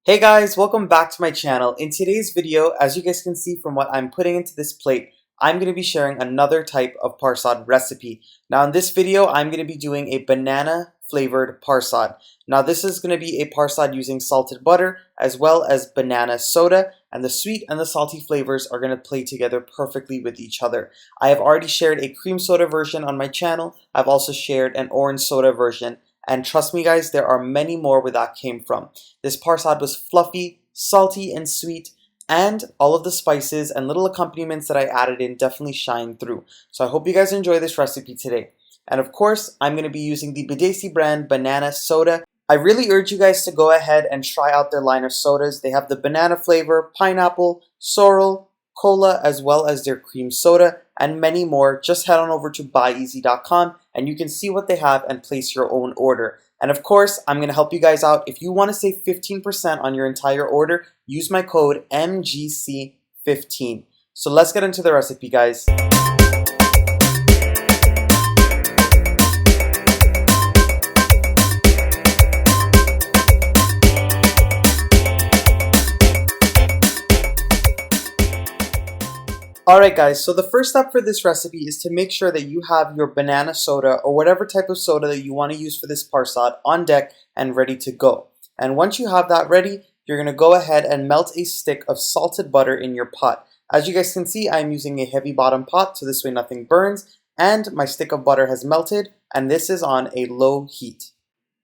Hey guys, welcome back to my channel. In today's video, as you guys can see from what I'm putting into this plate, I'm going to be sharing another type of Parsad recipe. Now in this video, I'm going to be doing a banana flavored Parsad. Now this is going to be a Parsad using salted butter as well as banana soda, and the sweet and the salty flavors are going to play together perfectly with each other. I have already shared a cream soda version on my channel. I've also shared an orange soda version. And trust me guys, there are many more where that came from. This Parsad was fluffy, salty, and sweet, and all of the spices and little accompaniments that I added in definitely shine through. So I hope you guys enjoy this recipe today. And of course, I'm going to be using the Bedessee brand Banana Soda. I really urge you guys to go ahead and try out their line of sodas. They have the banana flavor, pineapple, sorrel, cola, as well as their cream soda, and many more. Just head on over to BuyEasy.com and you can see what they have and place your own order. And of course, I'm going to help you guys out. If you want to save 15% on your entire order, use my code MGC15. So let's get into the recipe, guys. Alright guys, so the first step for this recipe is to make sure that you have your banana soda or whatever type of soda that you want to use for this Parsad on deck and ready to go. And once you have that ready, you're going to go ahead and melt a stick of salted butter in your pot. As you guys can see, I'm using a heavy bottom pot so this way nothing burns, and my stick of butter has melted, and this is on a low heat.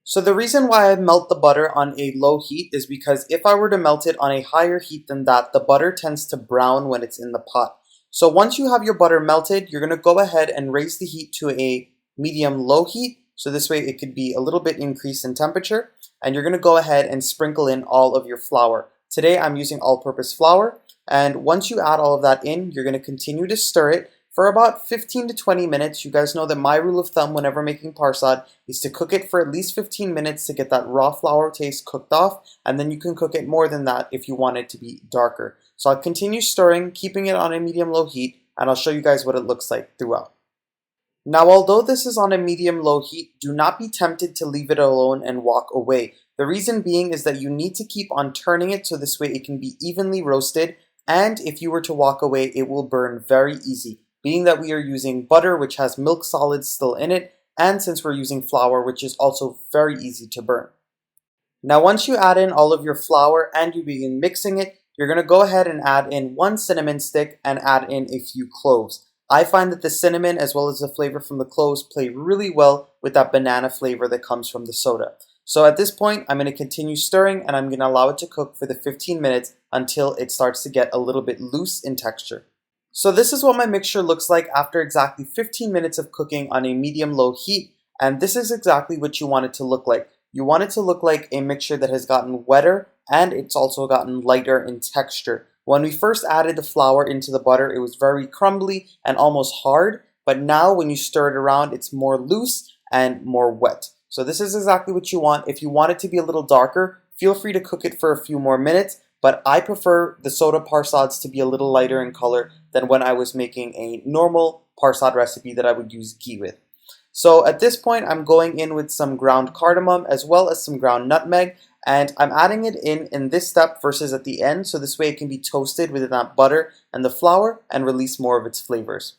So the reason why I melt the butter on a low heat is because if I were to melt it on a higher heat than that, the butter tends to brown when it's in the pot. So once you have your butter melted, you're going to go ahead and raise the heat to a medium-low heat. So this way it could be a little bit increased in temperature. And you're going to go ahead and sprinkle in all of your flour. Today I'm using all-purpose flour. And once you add all of that in, you're going to continue to stir it for about 15 to 20 minutes. You guys know that my rule of thumb whenever making Parsad is to cook it for at least 15 minutes to get that raw flour taste cooked off. And then you can cook it more than that if you want it to be darker. So I'll continue stirring, keeping it on a medium-low heat, and I'll show you guys what it looks like throughout. Now, although this is on a medium-low heat, do not be tempted to leave it alone and walk away. The reason being is that you need to keep on turning it so this way it can be evenly roasted, and if you were to walk away, it will burn very easy, being that we are using butter which has milk solids still in it, and since we're using flour which is also very easy to burn. Now, once you add in all of your flour and you begin mixing it, you're going to go ahead and add in 1 cinnamon stick and add in a few cloves. I find that the cinnamon as well as the flavor from the cloves play really well with that banana flavor that comes from the soda. So at this point, I'm going to continue stirring and I'm going to allow it to cook for the 15 minutes until it starts to get a little bit loose in texture. So this is what my mixture looks like after exactly 15 minutes of cooking on a medium-low heat, and this is exactly what you want it to look like. You want it to look like a mixture that has gotten wetter and it's also gotten lighter in texture. When we first added the flour into the butter, it was very crumbly and almost hard, but now when you stir it around, it's more loose and more wet. So this is exactly what you want. If you want it to be a little darker, feel free to cook it for a few more minutes, but I prefer the soda Parsads to be a little lighter in color than when I was making a normal Parsad recipe that I would use ghee with. So at this point, I'm going in with some ground cardamom as well as some ground nutmeg, and I'm adding it in this step versus at the end, so this way it can be toasted within that butter and the flour and release more of its flavors.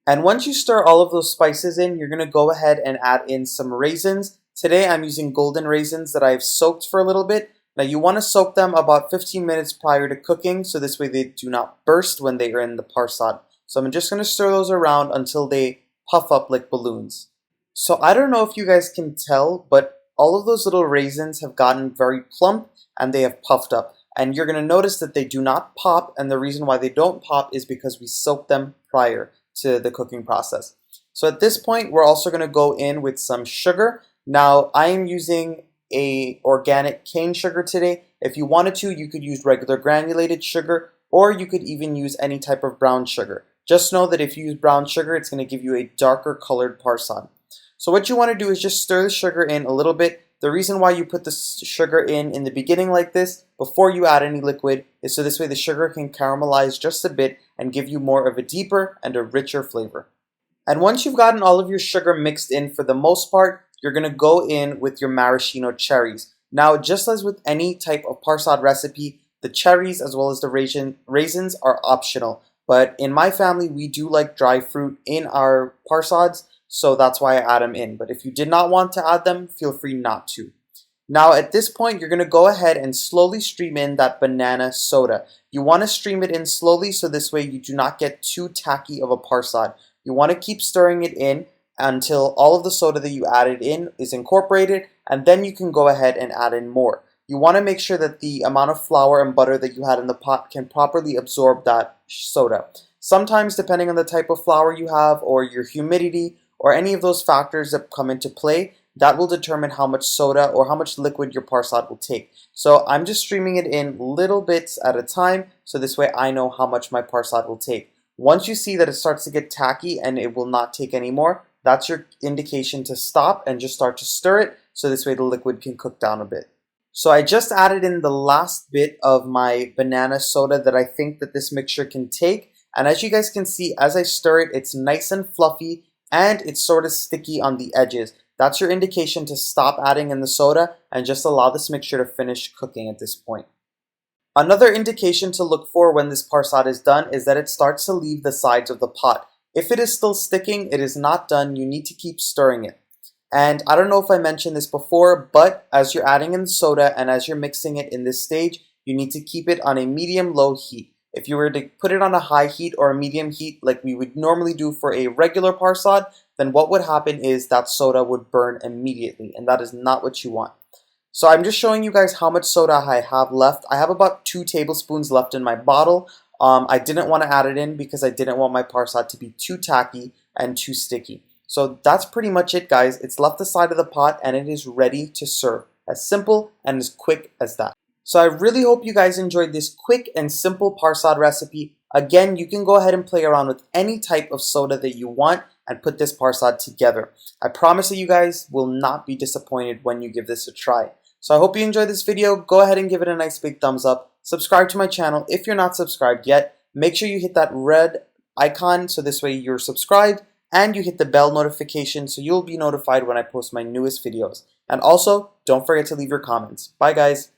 And once you stir all of those spices in, you're going to go ahead and add in some raisins. Today I'm using golden raisins that I've soaked for a little bit. Now you want to soak them about 15 minutes prior to cooking, so this way they do not burst when they are in the Parsad. So I'm just going to stir those around until they puff up like balloons. So I don't know if you guys can tell, but all of those little raisins have gotten very plump and they have puffed up. And you're going to notice that they do not pop, and the reason why they don't pop is because we soaked them prior to the cooking process. So at this point, we're also going to go in with some sugar. Now I am using a organic cane sugar today. If you wanted to, you could use regular granulated sugar, or you could even use any type of brown sugar. Just know that if you use brown sugar, it's going to give you a darker colored Parsad. So what you want to do is just stir the sugar in a little bit. The reason why you put the sugar in the beginning like this, before you add any liquid, is so this way the sugar can caramelize just a bit and give you more of a deeper and a richer flavor. And once you've gotten all of your sugar mixed in for the most part, you're going to go in with your maraschino cherries. Now, just as with any type of Parsad recipe, the cherries as well as the raisins are optional. But in my family, we do like dry fruit in our Parsads, so that's why I add them in. But if you did not want to add them, feel free not to. Now at this point, you're going to go ahead and slowly stream in that banana soda. You want to stream it in slowly so this way you do not get too tacky of a Parsad. You want to keep stirring it in until all of the soda that you added in is incorporated, and then you can go ahead and add in more. You want to make sure that the amount of flour and butter that you had in the pot can properly absorb that soda. Sometimes, depending on the type of flour you have or your humidity or any of those factors that come into play, that will determine how much soda or how much liquid your Parsad will take. So I'm just streaming it in little bits at a time, so this way I know how much my Parsad will take. Once you see that it starts to get tacky and it will not take any more, that's your indication to stop and just start to stir it, so this way the liquid can cook down a bit. So I just added in the last bit of my banana soda that I think that this mixture can take, and as you guys can see, as I stir it, it's nice and fluffy and it's sort of sticky on the edges. That's your indication to stop adding in the soda and just allow this mixture to finish cooking at this point. Another indication to look for when this Parsad is done is that it starts to leave the sides of the pot. If it is still sticking, it is not done. You need to keep stirring it. And I don't know if I mentioned this before, but as you're adding in the soda and as you're mixing it in this stage, you need to keep it on a medium-low heat. If you were to put it on a high heat or a medium heat like we would normally do for a regular Parsad, then what would happen is that soda would burn immediately, and that is not what you want. So I'm just showing you guys how much soda I have left. I have about 2 tablespoons left in my bottle. I didn't want to add it in because I didn't want my Parsad to be too tacky and too sticky. So that's pretty much it, guys. It's left the side of the pot and it is ready to serve. As simple and as quick as that. So I really hope you guys enjoyed this quick and simple Parsad recipe. Again, you can go ahead and play around with any type of soda that you want and put this Parsad together. I promise that you guys will not be disappointed when you give this a try. So I hope you enjoyed this video. Go ahead and give it a nice big thumbs up. Subscribe to my channel if you're not subscribed yet. Make sure you hit that red icon so this way you're subscribed, and you hit the bell notification so you'll be notified when I post my newest videos. And also, don't forget to leave your comments. Bye guys.